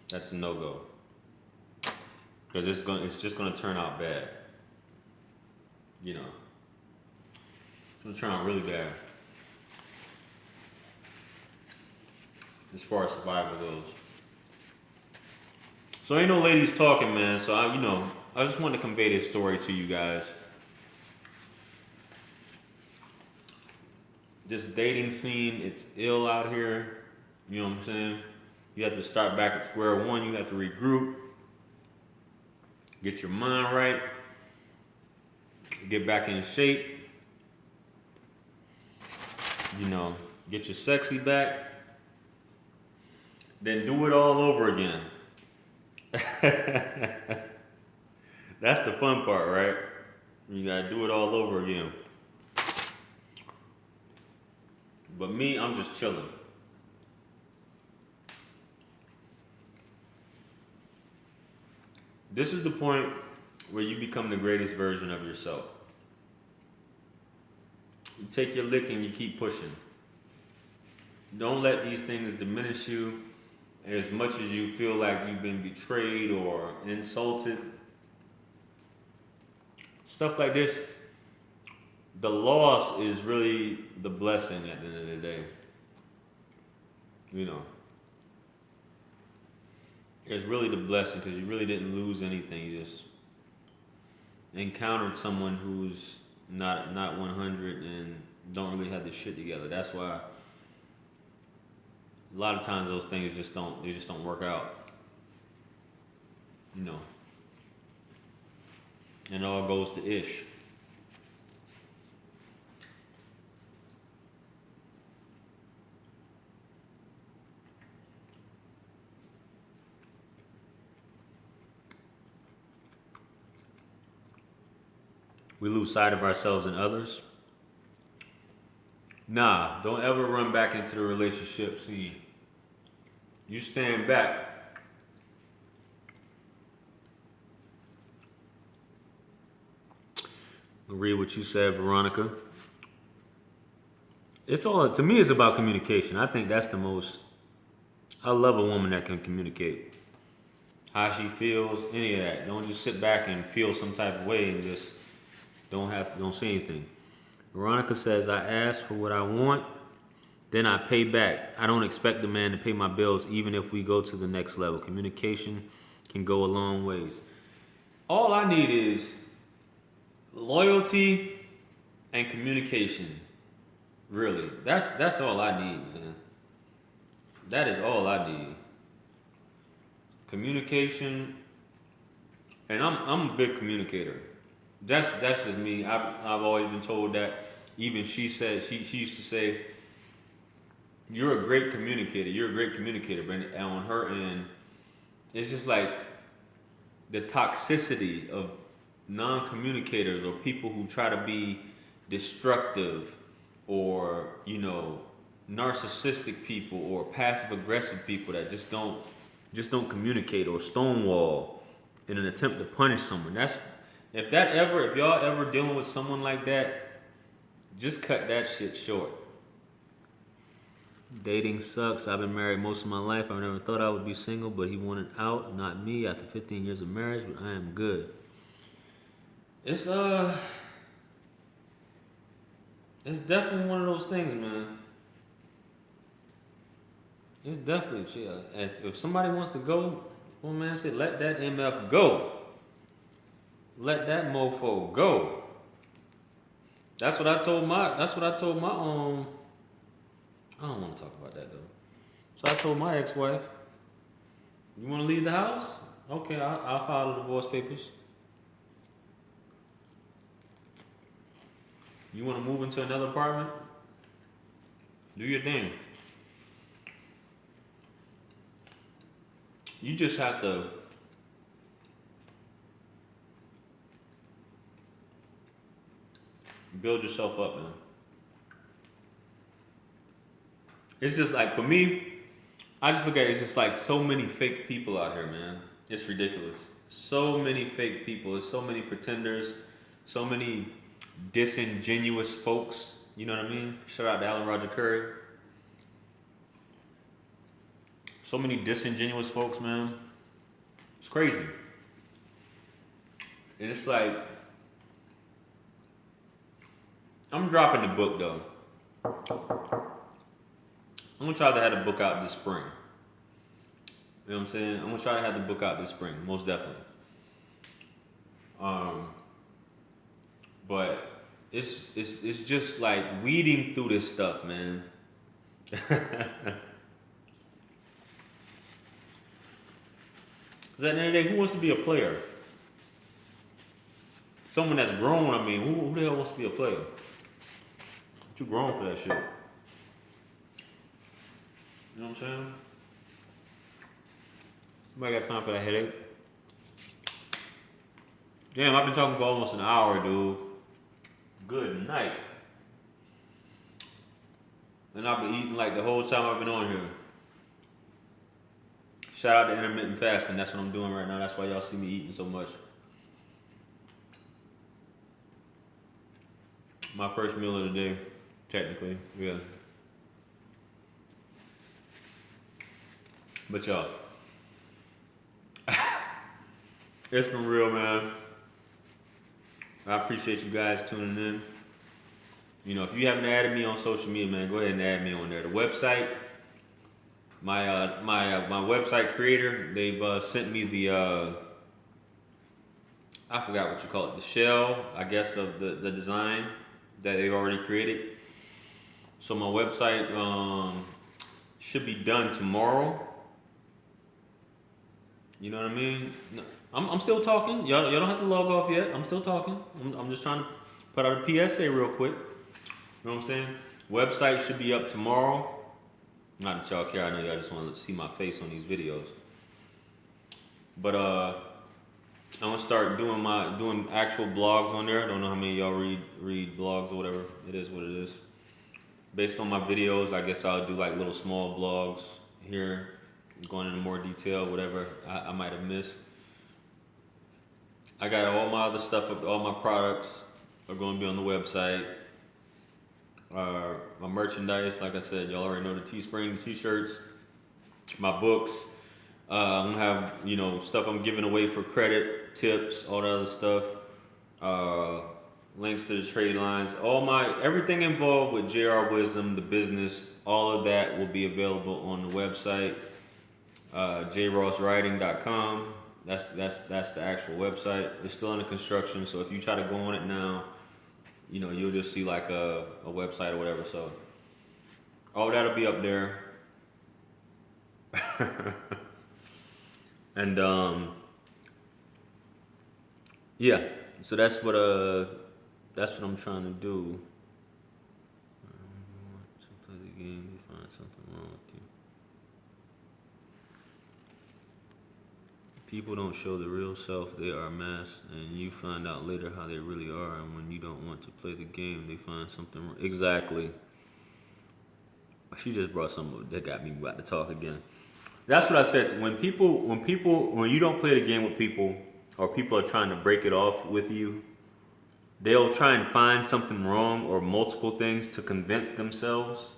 That's a no-go. Because it's just gonna turn out bad. You know. It's gonna turn out really bad. As far as survival goes. So ain't no ladies talking, man. So I just want to convey this story to you guys. This dating scene, it's ill out here. You know what I'm saying? You have to start back at square one. You have to regroup, get your mind right, get back in shape. Get your sexy back. Then do it all over again. That's the fun part, right? You gotta do it all over again. But me, I'm just chilling. This is the point where you become the greatest version of yourself. You take your lick and you keep pushing. Don't let these things diminish you as much as you feel like you've been betrayed or insulted. Stuff like this, the loss is really the blessing at the end of the day. It's really the blessing because you really didn't lose anything. You just encountered someone who's not 100 and don't really have this shit together. That's why a lot of times those things just don't work out. And it all goes to ish. We lose sight of ourselves and others. Nah, don't ever run back into the relationship. See, you stand back. I'll read what you said, Veronica. To me, it's about communication. I think that's the most, I love a woman that can communicate. How she feels, any of that. Don't just sit back and feel some type of way and just don't say anything. Veronica says, I ask for what I want, then I pay back. I don't expect the man to pay my bills even if we go to the next level. Communication can go a long ways. All I need is loyalty and communication. Really. That's all I need, man. That is all I need. Communication. And I'm a big communicator. That's just me. I've always been told that. Even she said she used to say, "You're a great communicator. You're a great communicator." But on her end, it's just like the toxicity of non-communicators or people who try to be destructive or narcissistic people or passive-aggressive people that just don't communicate or stonewall in an attempt to punish someone. If y'all ever dealing with someone like that, just cut that shit short. Dating sucks. I've been married most of my life. I never thought I would be single, but he wanted out, not me. After 15 years of marriage, but I am good. It's definitely one of those things, man. It's definitely shit. If somebody wants to go, one man said, let that MF go. Let that mofo go. That's what I told my I don't want to talk about that though. So I told my ex-wife, you want to leave the house? Okay, I'll file the divorce papers. You want to move into another apartment? Do your thing. You just have to build yourself up, man. It's just like, for me, I just look at it, it's just like so many fake people out here, man. It's ridiculous. So many fake people. There's so many pretenders. So many disingenuous folks. You know what I mean? Shout out to Alan Roger Curry. So many disingenuous folks, man. It's crazy. And it's like, I'm dropping the book though. I'm gonna try to have the book out this spring. You know what I'm saying? I'm gonna try to have the book out this spring, most definitely. Um, but it's just like weeding through this stuff, man. Because at the end of the day, who wants to be a player? Someone that's grown, I mean, who the hell wants to be a player? Too grown for that shit. You know what I'm saying? Somebody got time for that headache? Damn, I've been talking for almost an hour, dude. Good night. And I've been eating like the whole time I've been on here. Shout out to intermittent fasting. That's what I'm doing right now. That's why y'all see me eating so much. My first meal of the day, technically, yeah. But y'all, it's been real, man. I appreciate you guys tuning in. You know, if you haven't added me on social media, man, go ahead and add me on there. The website, my website creator, they've sent me the I forgot what you call it, the shell, I guess, of the design that they've already created. So my website should be done tomorrow. You know what I mean? No, I'm still talking. Y'all don't have to log off yet. I'm still talking. I'm just trying to put out a PSA real quick. You know what I'm saying? Website should be up tomorrow. Not that y'all care. I know y'all just want to see my face on these videos. But I'm gonna start doing actual blogs on there. I don't know how many of y'all read blogs or whatever. It is what it is. Based on my videos, I guess I'll do like little small blogs here, going into more detail, whatever I might have missed. I got all my other stuff, all my products are going to be on the website. My merchandise, like I said, y'all already know the Teespring, the t-shirts, my books. I'm gonna have, you know, stuff I'm giving away for credit, tips, all that other stuff. Links to the trade lines, everything involved with JR Wisdom, the business, all of that will be available on the website, jrosswriting.com. That's the actual website. It's still under construction, so if you try to go on it now, you know, you'll just see like a website or whatever. So all that'll be up there. And yeah, so that's what I'm trying to do. To play the game, you find something wrong with you. People don't show the real self, they are masked, and you find out later how they really are. And when you don't want to play the game, they find something wrong. Exactly. She just brought something that got me about to talk again. That's what I said. When you don't play the game with people, or people are trying to break it off with you, they'll try and find something wrong or multiple things to convince themselves,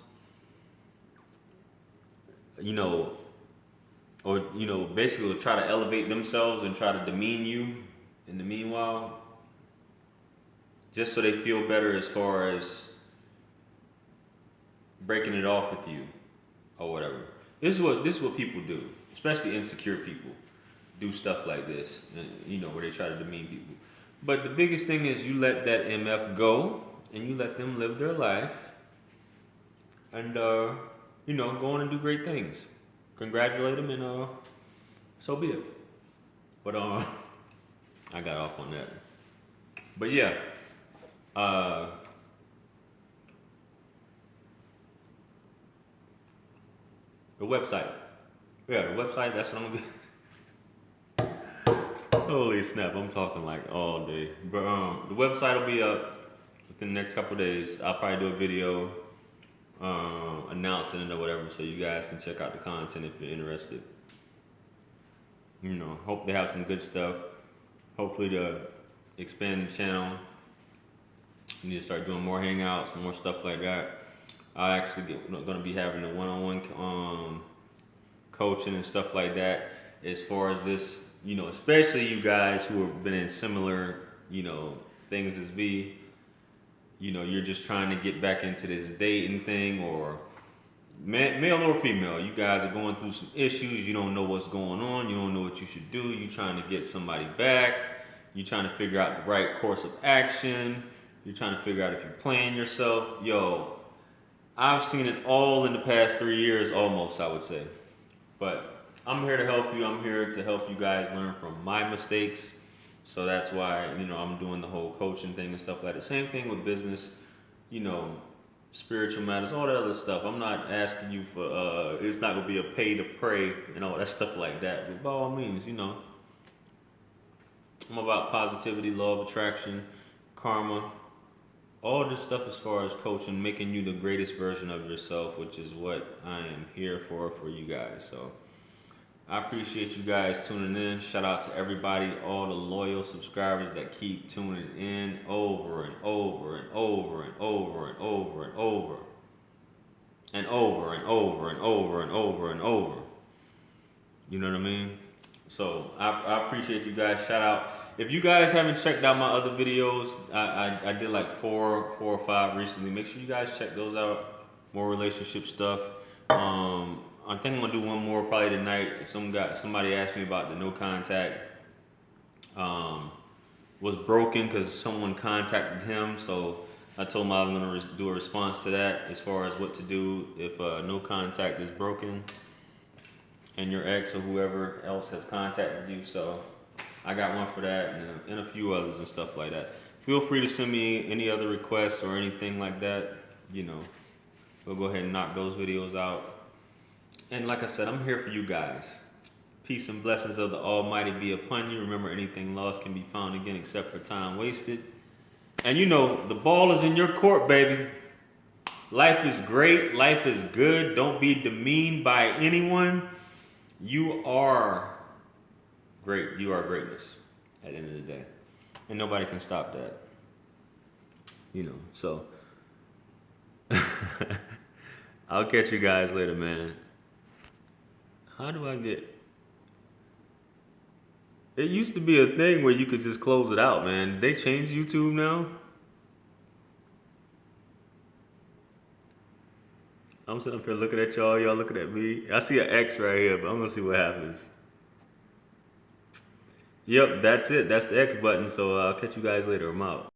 you know, or, you know, basically will try to elevate themselves and try to demean you in the meanwhile, just so they feel better as far as breaking it off with you or whatever. This is what people do, especially insecure people do stuff like this, you know, where they try to demean people. But the biggest thing is you let that MF go and you let them live their life and, you know, go on and do great things. Congratulate them and so be it. But I got off on that. But yeah, the website. Yeah, the website, that's what I'm gonna be. Holy snap, I'm talking like all day. But the website will be up within the next couple of days. I'll probably do a video announcing it or whatever, so you guys can check out the content if you're interested. You know, hope they have some good stuff. Hopefully to expand the channel. We need to start doing more hangouts, more stuff like that. I actually going to be having a one-on-one coaching and stuff like that. As far as this, you know, especially you guys who have been in similar, you know, things as me. You know, you're just trying to get back into this dating thing, or male or female, you guys are going through some issues. You don't know what's going on. You don't know what you should do. You're trying to get somebody back. You're trying to figure out the right course of action. You're trying to figure out if you're playing yourself. Yo, I've seen it all in the past 3 years, almost, I would say. But I'm here to help you. I'm here to help you guys learn from my mistakes. So that's why, I'm doing the whole coaching thing and stuff like that. Same thing with business, you know, spiritual matters, all that other stuff. I'm not asking you for, it's not going to be a pay to pray and all that stuff like that. But by all means, I'm about positivity, law of attraction, karma, all this stuff as far as coaching, making you the greatest version of yourself, which is what I am here for you guys. So I appreciate you guys tuning in. Shout out to everybody, all the loyal subscribers that keep tuning in over and over and over and over and over and over and over and over and over and over and over. You know what I mean? So I appreciate you guys. Shout out. If you guys haven't checked out my other videos, I did like four or five recently. Make sure you guys check those out. More relationship stuff. I think I'm gonna do one more probably tonight. Somebody asked me about the no contact. Was broken because someone contacted him, so I told him I was gonna do a response to that as far as what to do if no contact is broken and your ex or whoever else has contacted you. So I got one for that and a few others and stuff like that. Feel free to send me any other requests or anything like that. We'll go ahead and knock those videos out. And like I said, I'm here for you guys. Peace and blessings of the Almighty be upon you. Remember, anything lost can be found again except for time wasted. And the ball is in your court, baby. Life is great. Life is good. Don't be demeaned by anyone. You are great. You are greatness at the end of the day. And nobody can stop that. So I'll catch you guys later, man. How do I get... It used to be a thing where you could just close it out, man. Did they change YouTube now? I'm sitting up here looking at y'all looking at me. I see an X right here, but I'm gonna see what happens. Yep, that's it. That's the X button. So I'll catch you guys later. I'm out.